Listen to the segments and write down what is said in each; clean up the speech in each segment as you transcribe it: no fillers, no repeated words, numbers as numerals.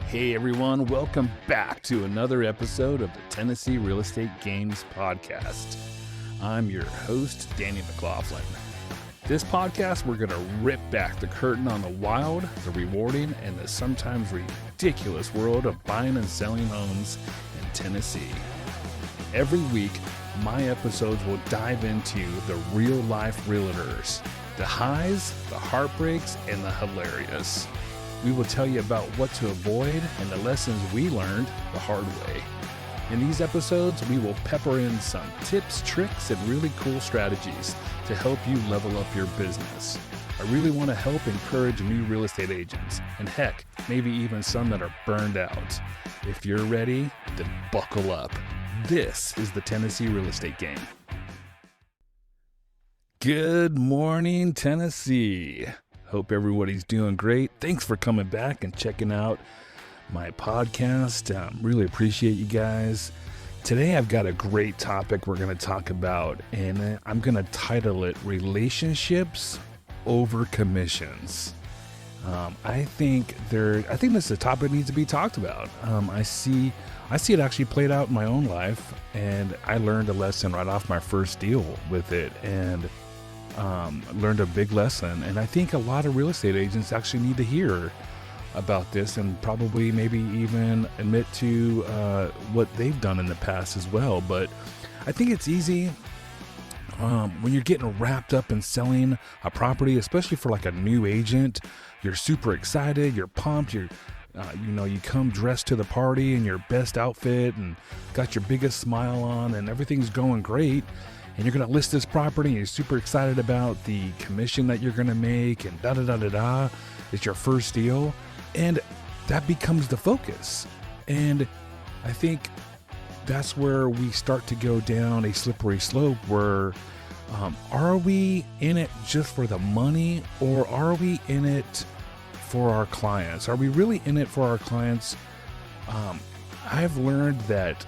Hey everyone, welcome back to another episode of the Tennessee Real Estate Games Podcast. I'm your host, Danny McLaughlin. This podcast, we're going to rip back the curtain on the wild, the rewarding, and the sometimes ridiculous world of buying and selling homes in Tennessee. Every week, my episodes will dive into the real-life realtors, the highs, the heartbreaks, and the hilarious. We will tell you about what to avoid and the lessons we learned the hard way. In these episodes, we will pepper in some tips, tricks, and really cool strategies to help you level up your business. I really want to help encourage new real estate agents, and heck, maybe even some that are burned out. If you're ready, then buckle up. This is the Tennessee Real Estate Game. Good morning, Tennessee. Hope everybody's doing great. Thanks for coming back and checking out my podcast. Really appreciate you guys. Today I've got a great topic we're going to talk about, and I'm going to title it Relationships Over Commissions. I think this is a topic that needs to be talked about. I see it actually played out in my own life, and I learned a lesson right off my first deal with it, and learned a big lesson. And I think a lot of real estate agents actually need to hear about this and probably maybe even admit to what they've done in the past as well. But I think it's easy when you're getting wrapped up in selling a property, especially for like a new agent. You're super excited, you're pumped, you come dressed to the party in your best outfit and got your biggest smile on and everything's going great. And you're going to list this property and you're super excited about the commission that you're going to make and da-da-da-da-da. It's your first deal. And that becomes the focus. And I think that's where we start to go down a slippery slope where are we in it just for the money, or are we in it for our clients? Are we really in it for our clients? I've learned that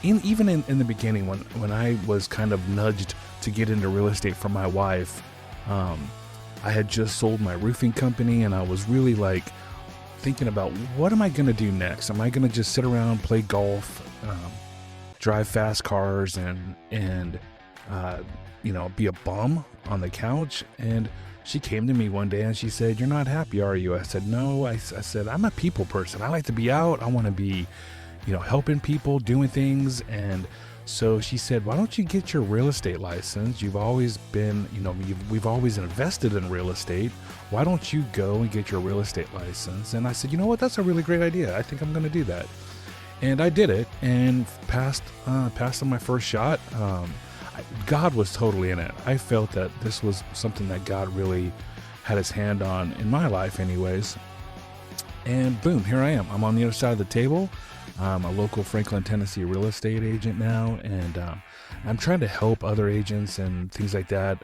even in the beginning, when I was kind of nudged to get into real estate from my wife, I had just sold my roofing company, and I was really like thinking about, what am I going to do next? Am I going to just sit around, play golf, drive fast cars, and be a bum on the couch? And she came to me one day and she said, "You're not happy, are you?" I said, "No." I said, "I'm a people person. I like to be out. I want to be helping people, doing things." And so she said, "Why don't you get your real estate license? You've always been, we've always invested in real estate. Why don't you go and get your real estate license?" And I said, "You know what? That's a really great idea. I think I'm going to do that." And I did it and passed on my first shot. God was totally in it. I felt that this was something that God really had his hand on in my life anyways. And boom, here I am. I'm on the other side of the table. I'm a local Franklin, Tennessee real estate agent now, and I'm trying to help other agents and things like that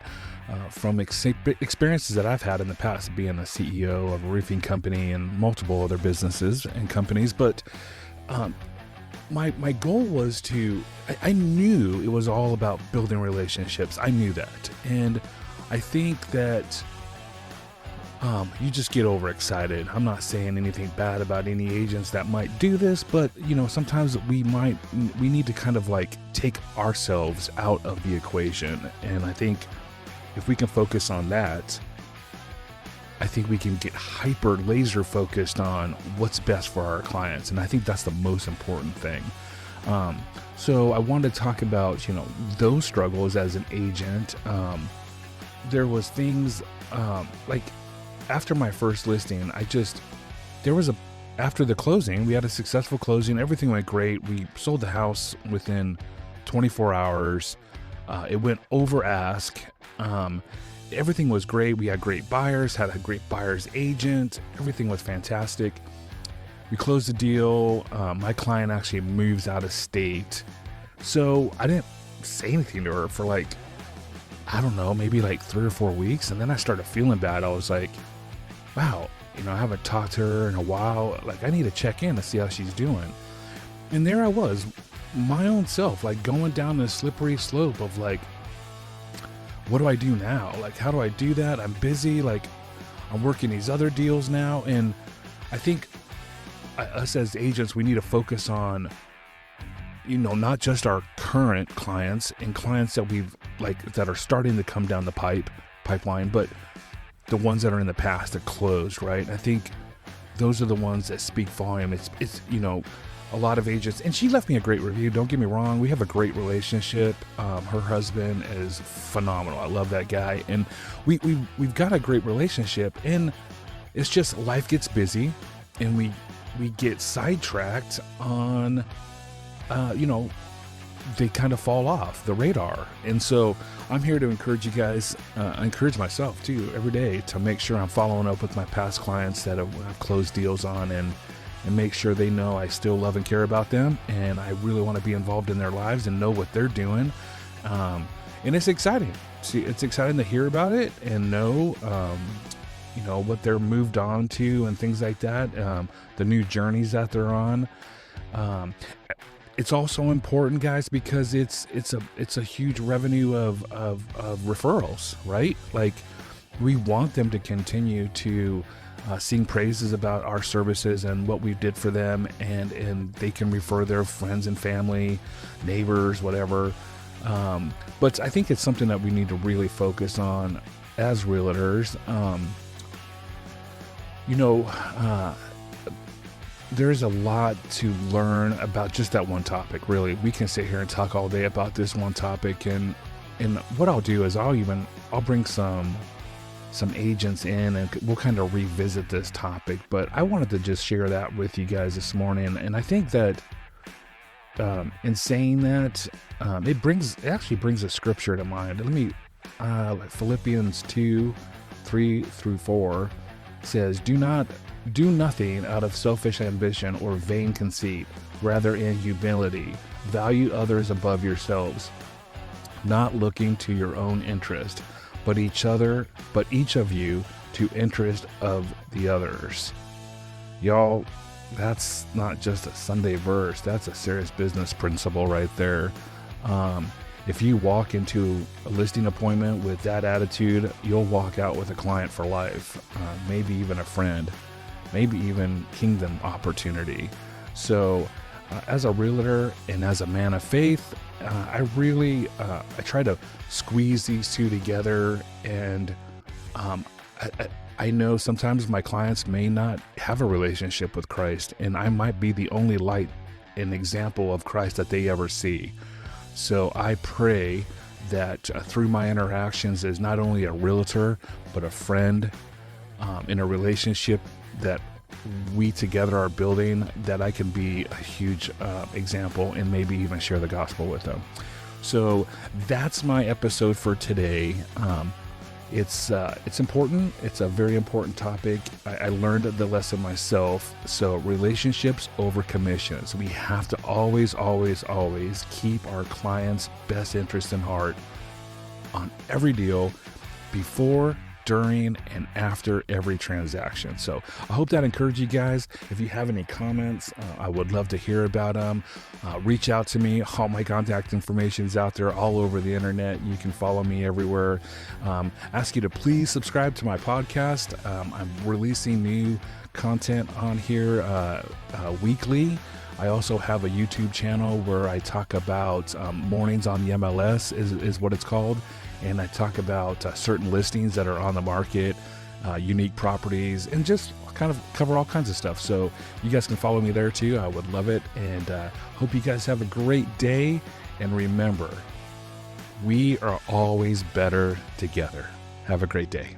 from experiences that I've had in the past, being a CEO of a roofing company and multiple other businesses and companies. But my goal was I knew it was all about building relationships. I knew that. And I think that you just get overexcited. I'm not saying anything bad about any agents that might do this, but sometimes we need to kind of like take ourselves out of the equation. And I think if we can focus on that, I think we can get hyper laser focused on what's best for our clients. And I think that's the most important thing. So I wanted to talk about, those struggles as an agent. There was things like, after my first listing, after the closing, we had a successful closing. Everything went great. We sold the house within 24 hours. It went over ask. Everything was great. We had great buyers, had a great buyer's agent. Everything was fantastic. We closed the deal. My client actually moves out of state. So I didn't say anything to her for maybe 3 or 4 weeks. And then I started feeling bad. I was like, wow, I haven't talked to her in a while. I need to check in to see how she's doing. And there I was, my own self, going down this slippery slope of what do I do now? How do I do that? I'm busy. I'm working these other deals now. And I think us as agents, we need to focus on, not just our current clients and clients that that are starting to come down the pipeline, but the ones that are in the past that closed, right? I think those are the ones that speak volume. It's a lot of agents, and she left me a great review. Don't get me wrong. We have a great relationship. Her husband is phenomenal. I love that guy. And we've got a great relationship, and it's just life gets busy and we get sidetracked on, they kind of fall off the radar. And so I'm here to encourage you guys, encourage myself too, every day to make sure I'm following up with my past clients that I've closed deals on and make sure they know I still love and care about them. And I really want to be involved in their lives and know what they're doing. And it's exciting. See, it's exciting to hear about it and know, what they're moved on to and things like that. The new journeys that they're on. It's also important, guys, because it's a huge revenue of referrals, right? Like, we want them to continue to sing praises about our services and what we did for them, and they can refer their friends and family, neighbors, whatever. But I think it's something that we need to really focus on as realtors. There's a lot to learn about just that one topic, really. We can sit here and talk all day about this one topic, and what I'll do is I'll bring some agents in and we'll kind of revisit this topic. But I wanted to just share that with you guys this morning. And I think that in saying that, it actually brings a scripture to mind. Let me, Philippians 2:3-4 says, Do nothing out of selfish ambition or vain conceit, rather in humility, value others above yourselves, not looking to your own interest, but each of you to interest of the others. Y'all, that's not just a Sunday verse. That's a serious business principle right there. If you walk into a listing appointment with that attitude, you'll walk out with a client for life, maybe even a friend, maybe even kingdom opportunity. So as a realtor and as a man of faith, I try to squeeze these two together. And I know sometimes my clients may not have a relationship with Christ, and I might be the only light and example of Christ that they ever see. So I pray that through my interactions as not only a realtor, but a friend, in a relationship that we together are building, that I can be a huge example and maybe even share the gospel with them. So that's my episode for today. It's important. It's a very important topic. I learned the lesson myself. So relationships over commissions. We have to always, always, always keep our clients' best interest in heart on every deal, before, during, and after every transaction. So I hope that encouraged you guys. If you have any comments, I would love to hear about them. Reach out to me. All my contact information is out there all over the internet. You can follow me everywhere. Ask you to please subscribe to my podcast. I'm releasing new content on here weekly. I also have a YouTube channel where I talk about mornings on the MLS is what it's called. And I talk about certain listings that are on the market, unique properties, and just kind of cover all kinds of stuff. So you guys can follow me there too. I would love it. And hope you guys have a great day. And remember, we are always better together. Have a great day.